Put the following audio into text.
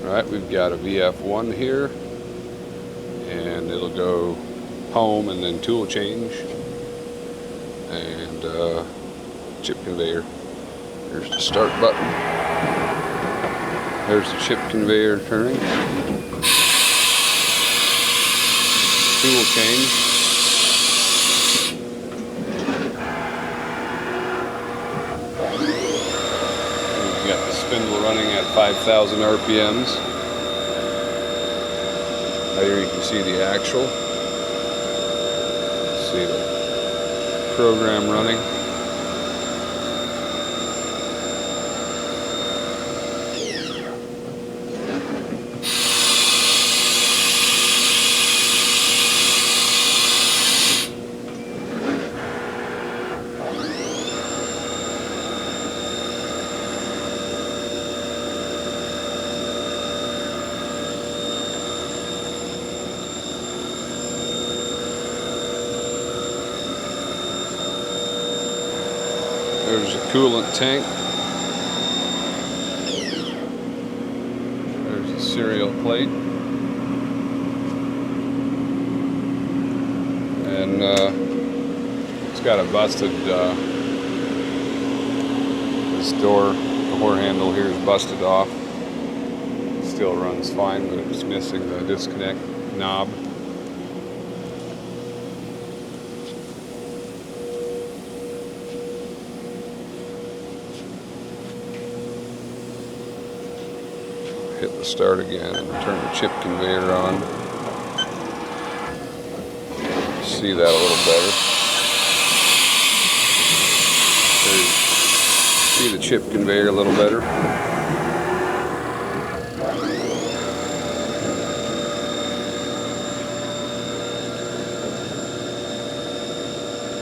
Alright, we've got a VF-1 here, and it'll go home and then tool change and chip conveyor. Here's the start button. There's the chip conveyor turning. Tool change. We've got the spindle running at 5,000 RPMs. Here you can see the axle. See the program running. There's a coolant tank. There's the serial plate. And it's got a busted, this door handle here is busted off. It still runs fine, but it's missing the disconnect knob. Hit the start again and turn the chip conveyor on. See that a little better. There you see the chip conveyor a little better.